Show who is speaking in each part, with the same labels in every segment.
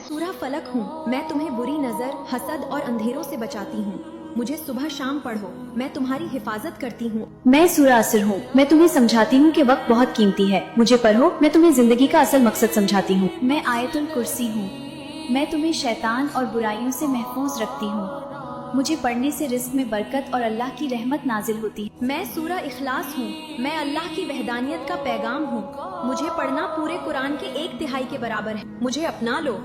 Speaker 1: सूरा फलक हूँ, मैं तुम्हें बुरी नजर, हसद और अंधेरों से बचाती हूँ। मुझे सुबह शाम पढ़ो, मैं तुम्हारी हिफाजत करती हूँ।
Speaker 2: मैं सूरा असर हूँ, मैं तुम्हें समझाती हूँ कि वक्त बहुत कीमती है। मुझे पढ़ो, मैं तुम्हें जिंदगी का असल मकसद समझाती हूँ। मैं आयतुल कुर्सी हूँ, मैं तुम्हें शैतान और बुराइयों से महफूज रखती हूँ। मुझे पढ़ने से रिस्क में बरकत और अल्लाह की रहमत नाजिल होती है।
Speaker 1: मैं सूरा इखलास हूँ, मैं अल्लाह की वहदानियत का पैगाम हूँ। मुझे पढ़ना पूरे कुरान के 1/3 के बराबर है। मुझे अपना लो,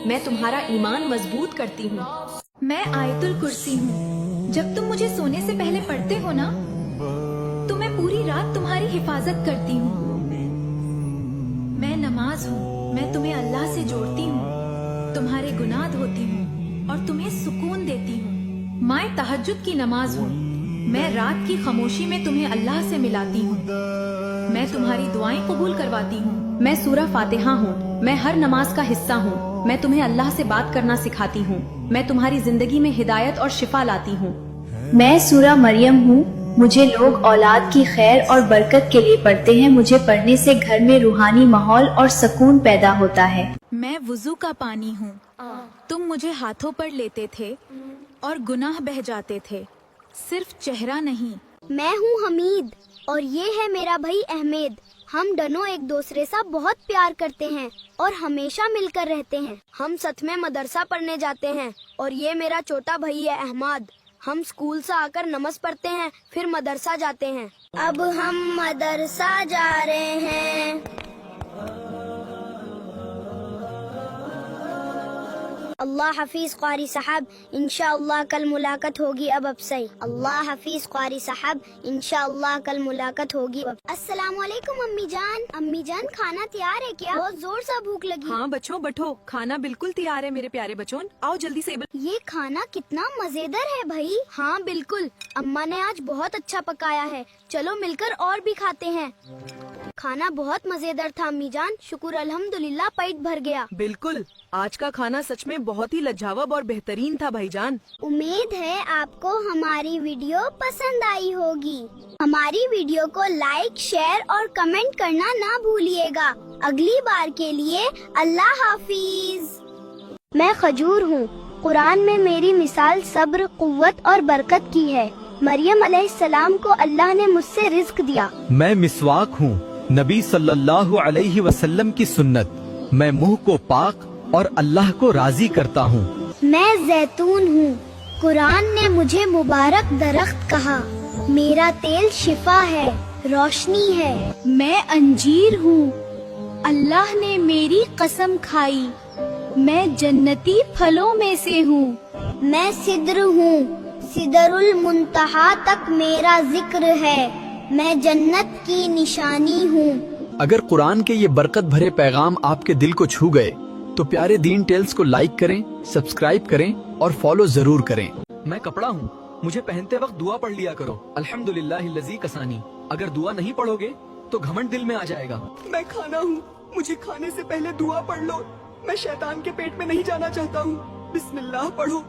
Speaker 1: मैं तुम्हारा ईमान मजबूत करती हूँ। मैं आयतुल कुर्सी हूँ, जब तुम मुझे सोने से पहले पढ़ते हो ना, तो मैं पूरी रात तुम्हारी हिफाजत करती हूँ। मैं नमाज हूँ, मैं तुम्हें अल्लाह से जोड़ती हूँ, तुम्हारे गुनाह धोती हूँ और तुम्हें सुकून देती हूँ। मैं तहज्जुद की नमाज हूँ, मैं रात की खामोशी में तुम्हें अल्लाह से मिलाती हूँ। मैं तुम्हारी दुआएं कबूल करवाती हूँ। मैं सूरा फातिहा हूँ, मैं हर नमाज का हिस्सा हूँ। मैं तुम्हें अल्लाह से बात करना सिखाती हूँ। मैं तुम्हारी जिंदगी में हिदायत और शिफा लाती हूँ।
Speaker 2: मैं सूरा मरियम हूँ, मुझे लोग औलाद की खैर और बरकत के लिए पढ़ते हैं। मुझे पढ़ने से घर में रूहानी माहौल और सुकून पैदा होता है।
Speaker 1: मैं वुजू का पानी हूँ, तुम मुझे हाथों पर लेते थे और गुनाह बह जाते थे, सिर्फ चेहरा नहीं।
Speaker 3: मैं हूँ हमीद और ये है मेरा भाई अहमेद। हम दोनों एक दूसरे से बहुत प्यार करते हैं और हमेशा मिलकर रहते हैं। हम साथ में मदरसा पढ़ने जाते हैं और ये मेरा छोटा भाई है अहमद। हम स्कूल से आकर नमाज पढ़ते हैं, फिर मदरसा जाते हैं। अब हम मदरसा जा रहे हैं। अल्लाह हफीज क़ारी साहब, इंशाअल्लाह कल मुलाकात होगी अब से। अल्लाह हफीज क़ारी साहब, इंशाअल्लाह कल मुलाकात होगी अब। अस्सलाम वालेकुम अम्मी जान। अम्मी जान, खाना तैयार है क्या? बहुत जोर से भूख लगी।
Speaker 1: हाँ बच्चों बैठो, खाना बिल्कुल तैयार है मेरे प्यारे बच्चों, आओ जल्दी से।
Speaker 3: ये खाना कितना मजेदार है भाई। हाँ बिल्कुल, अम्मा ने आज बहुत अच्छा पकाया है। चलो मिलकर और भी खाते हैं। खाना बहुत मजेदार था अम्मी जान, शुक्र अल्हम्दुलिल्लाह पेट भर गया।
Speaker 1: बिल्कुल, आज का खाना सच में बहुत ही लज्जावब और बेहतरीन था भाईजान।
Speaker 3: उम्मीद है आपको हमारी वीडियो पसंद आई होगी। हमारी वीडियो को लाइक, शेयर और कमेंट करना ना भूलिएगा। अगली बार के लिए अल्लाह हाफिज। मैं खजूर हूँ, कुरान में मेरी मिसाल सब्र, कुव्वत और बरकत की है। मरियम अलैहिस्सलाम को अल्लाह ने मुझसे रिज्क दिया।
Speaker 4: मैं मिसवाक हूँ, नबी सल्लल्लाहु अलैहि वसल्लम की सुन्नत। मैं मुंह को पाक और अल्लाह को राजी करता हूँ।
Speaker 3: मैं जैतून हूँ, कुरान ने मुझे मुबारक दरख्त कहा। मेरा तेल शिफा है, रोशनी है। मैं अंजीर हूँ, अल्लाह ने मेरी कसम खाई। मैं जन्नती फलों में से हूँ। मैं सिद्र हूँ, सिदरुल मुंतहा तक मेरा जिक्र है। मैं जन्नत की निशानी हूँ।
Speaker 4: अगर कुरान के ये बरकत भरे पैगाम आपके दिल को छू गए तो प्यारे दीन टेल्स को लाइक करें, सब्सक्राइब करें और फॉलो जरूर करें। मैं कपड़ा हूँ, मुझे पहनते वक्त दुआ पढ़ लिया करो, अल्हम्दुलिल्लाहिल्लज़ी कसानी। अगर दुआ नहीं पढ़ोगे तो घमंड दिल में आ जाएगा।
Speaker 5: मैं खाना हूँ, मुझे खाने से पहले दुआ पढ़ लो। मैं शैतान के पेट में नहीं जाना चाहता हूँ, बिस्मिल्लाह पढ़ो।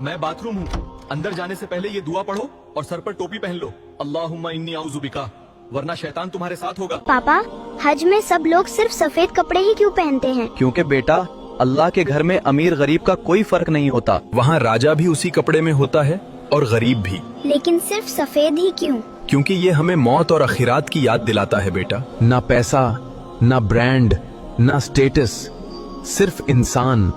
Speaker 4: मैं बाथरूम हूँ, अंदर जाने से पहले ये दुआ पढ़ो और सर पर टोपी पहन लो, अल्लाहुम्मा इन्नी औज़ु बिका, वरना शैतान तुम्हारे साथ होगा।
Speaker 3: पापा, हज में सब लोग सिर्फ सफेद कपड़े ही क्यों पहनते हैं?
Speaker 6: क्योंकि बेटा, अल्लाह के घर में अमीर गरीब का कोई फर्क नहीं होता। वहाँ राजा भी उसी कपड़े में होता है और गरीब भी।
Speaker 3: लेकिन सिर्फ सफेद ही क्यों?
Speaker 6: क्योंकि ये हमें मौत और आखिरात की याद दिलाता है बेटा। ना पैसा, ना ब्रांड, ना स्टेटस, सिर्फ इंसान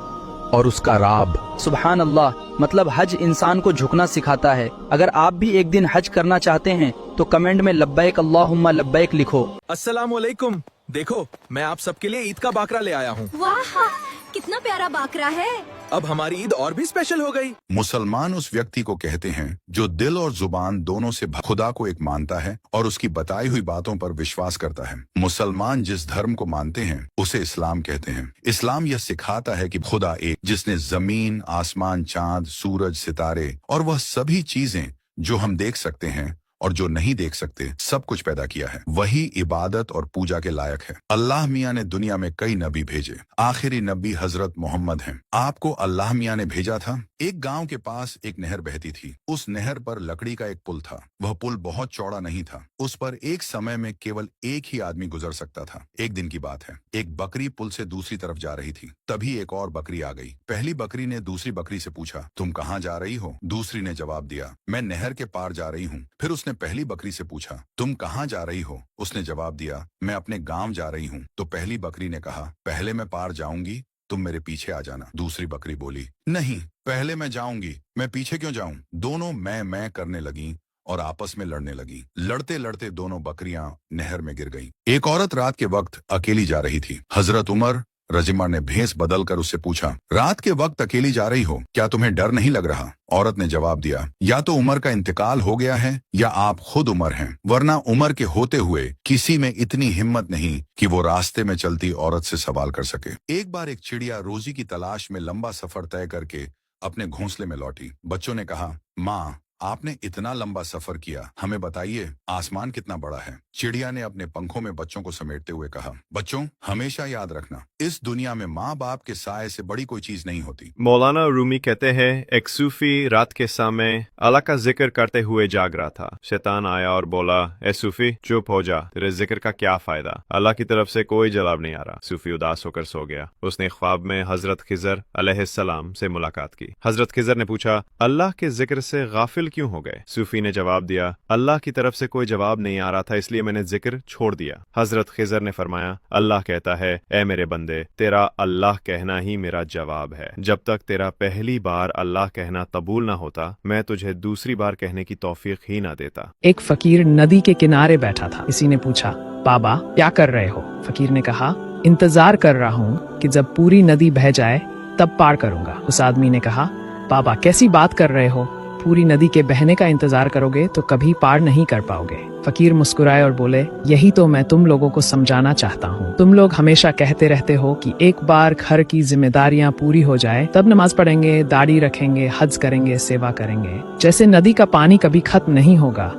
Speaker 6: और उसका राब।
Speaker 7: सुभान अल्लाह, मतलब हज इंसान को झुकना सिखाता है। अगर आप भी एक दिन हज करना चाहते हैं तो कमेंट में लब्बैक अल्लाहुम्मा लब्बैक लिखो।
Speaker 4: अस्सलामुअलैकुम, देखो मैं आप सबके लिए ईद का बाकरा ले आया हूँ।
Speaker 1: वाह, कितना प्यारा बाकरा है।
Speaker 4: अब हमारी ईद और भी स्पेशल हो गई।
Speaker 8: मुसलमान उस व्यक्ति को कहते हैं जो दिल और जुबान दोनों से खुदा को एक मानता है और उसकी बताई हुई बातों पर विश्वास करता है। मुसलमान जिस धर्म को मानते हैं उसे इस्लाम कहते हैं। इस्लाम यह सिखाता है कि खुदा एक, जिसने जमीन, आसमान, चांद, सूरज, सितारे और वह सभी चीजें जो हम देख सकते हैं और जो नहीं देख सकते सब कुछ पैदा किया है, वही इबादत और पूजा के लायक है। अल्लाह मियाँ ने दुनिया में कई नबी भेजे, आखिरी नबी हजरत मोहम्मद हैं। आपको अल्लाह मियाँ ने भेजा था। एक गांव के पास एक नहर बहती थी। उस नहर पर लकड़ी का एक पुल था। वह पुल बहुत चौड़ा नहीं था। उस पर एक समय में केवल एक ही आदमी गुजर सकता था। एक दिन की बात है, एक बकरी पुल से दूसरी तरफ जा रही थी। तभी एक और बकरी आ गई। पहली बकरी ने दूसरी बकरी से पूछा, तुम कहाँ जा रही हो? दूसरी ने जवाब दिया, मैं नहर के पार जा रही हूँ। फिर उसने पहली बकरी से पूछा, तुम कहाँ जा रही हो? उसने जवाब दिया, मैं अपने गांव जा रही हूँ। तो पहली बकरी ने कहा, पहले मैं पार जाऊंगी, तुम मेरे पीछे आ जाना। दूसरी बकरी बोली, नहीं, पहले मैं जाऊंगी, मैं पीछे क्यों जाऊं? दोनों मैं करने लगी और आपस में लड़ने लगी। लड़ते लड़ते दोनों बकरियां नहर में गिर गईं। एक औरत रात के वक्त अकेली जा रही थी। हजरत उमर रजिमा ने भेस बदलकर उससे पूछा, रात के वक्त अकेली जा रही हो, क्या तुम्हें डर नहीं लग रहा? औरत ने जवाब दिया, या तो उमर का इंतकाल हो गया है या आप खुद उमर हैं, वरना उमर के होते हुए किसी में इतनी हिम्मत नहीं कि वो रास्ते में चलती औरत से सवाल कर सके। एक बार एक चिड़िया रोजी की तलाश में लंबा सफर तय करके अपने घोंसले में लौटी। बच्चों ने कहा, माँ, आपने इतना लंबा सफर किया, हमें बताइए आसमान कितना बड़ा है? चिड़िया ने अपने पंखों में बच्चों को समेटते हुए कहा, बच्चों, हमेशा याद रखना, इस दुनिया में माँ बाप के साए से बड़ी कोई चीज नहीं होती।
Speaker 9: मौलाना रूमी कहते हैं, एक सूफी रात के समय अल्लाह का जिक्र करते हुए जाग रहा था। शैतान आया और बोला, ए सूफी, चुप हो जा, तेरे जिक्र का क्या फायदा? अल्लाह की तरफ से कोई जवाब नहीं आ रहा। सूफी उदास होकर सो गया। उसने ख्वाब में हजरत खिजर अलैहिस्सलाम से मुलाकात की। हजरत खिजर ने पूछा, अल्लाह के जिक्र से गाफिल क्यों हो गए? सूफी ने जवाब दिया, अल्लाह की तरफ से कोई जवाब नहीं आ रहा था, इसलिए मैंने जिक्र छोड़ दिया। हजरत खिजर ने फरमाया, अल्लाह कहता है, ए मेरे बंदे, तेरा अल्लाह कहना ही मेरा जवाब है। जब तक तेरा पहली बार अल्लाह कहना कबूल ना होता, मैं तुझे दूसरी बार कहने की तौफीक ही ना देता।
Speaker 10: एक फकीर नदी के किनारे बैठा था। किसी ने पूछा, बाबा क्या कर रहे हो? फकीर ने कहा, इंतजार कर रहा हूँ कि जब पूरी नदी बह जाए तब पार करूंगा। उस आदमी ने कहा, बाबा कैसी बात कर रहे हो? पूरी नदी के बहने का इंतजार करोगे तो कभी पार नहीं कर पाओगे। फकीर मुस्कुराए और बोले, यही तो मैं तुम लोगों को समझाना चाहता हूँ। तुम लोग हमेशा कहते रहते हो कि एक बार घर की जिम्मेदारियाँ पूरी हो जाए तब नमाज पढ़ेंगे, दाढ़ी रखेंगे, हज करेंगे, सेवा करेंगे। जैसे नदी का पानी कभी खत्म नहीं होगा,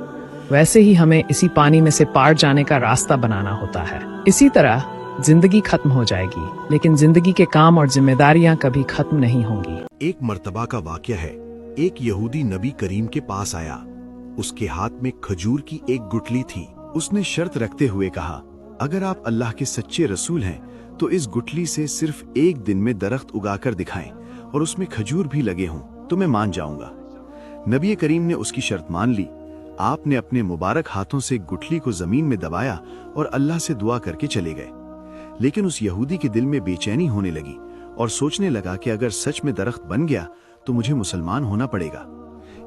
Speaker 10: वैसे ही हमें इसी पानी में से पार जाने का रास्ता बनाना होता है। इसी तरह जिंदगी खत्म हो जाएगी, लेकिन जिंदगी के काम और जिम्मेदारियाँ कभी खत्म नहीं होंगी।
Speaker 11: एक मर्तबा का वाकया है। एक यहूदी नबी करीम के पास आया। उसके हाथ में खजूर की एक गुठली थी। उसने शर्त रखते हुए कहा, अगर आप अल्लाह के सच्चे रसूल हैं तो इस गुठली से सिर्फ एक दिन में दरख्त उगाकर दिखाएं और उसमें खजूर भी लगे हों तो मैं मान जाऊंगा। नबी करीम ने उसकी शर्त मान ली। आपने अपने मुबारक हाथों से गुठली को जमीन में दबाया और अल्लाह से दुआ करके चले गए। लेकिन उस यहूदी के दिल में बेचैनी होने लगी और सोचने लगा कि अगर सच में दरख्त बन गया तो मुझे मुसलमान होना पड़ेगा।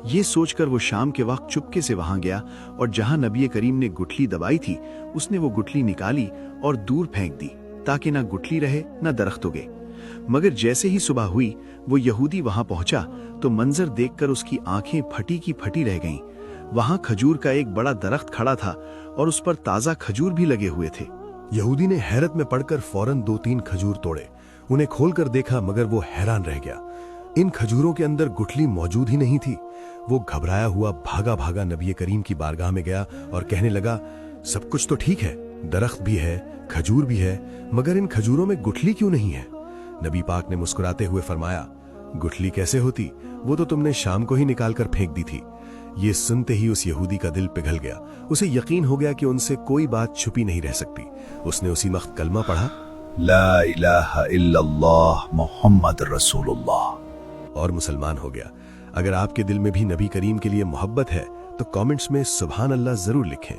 Speaker 11: ये सोचकर वो शाम के वक्त चुपके से वहां गया और जहां नबी करीम ने गुठली दबाई थी, उसने वो गुठली निकाली और दूर फेंक दी ताकि ना गुठली रहे ना दरख्त उगे। मगर जैसे ही सुबह हुई, वो यहूदी वहां पहुंचा तो मंजर देखकर उसकी आंखें फटी की फटी रह गईं। वहां खजूर का एक बड़ा दरख्त खड़ा था और उस पर ताजा खजूर भी लगे हुए थे।
Speaker 12: यहूदी ने हैरत में पड़कर फौरन 2-3 खजूर तोड़े। उन्हें खोलकर देखा, मगर वो हैरान रह गया। इन खजूरों के अंदर गुठली मौजूद ही नहीं थी। वो घबराया हुआ भागा भागा नबी करीम की बारगाह में गया और कहने लगा, सब कुछ तो ठीक है, दरख्त भी है, खजूर भी है, मगर इन खजूरों में गुठली क्यों नहीं है? नबी पाक ने मुस्कुराते हुए फरमाया, गुठली कैसे होती, वो तो तुमने शाम को ही निकाल कर फेंक दी थी। ये सुनते ही उस यहूदी का दिल पिघल गया। उसे यकीन हो गया कि उनसे कोई बात छुपी नहीं रह सकती। उसने उसी वक्त कलमा पढ़ा,
Speaker 11: ला इलाहा इल्लल्लाह मुहम्मद रसूलुल्लाह,
Speaker 12: और मुसलमान हो गया। अगर आपके दिल में भी नबी करीम के लिए मोहब्बत है तो कमेंट्स में सुभान अल्लाह जरूर लिखें।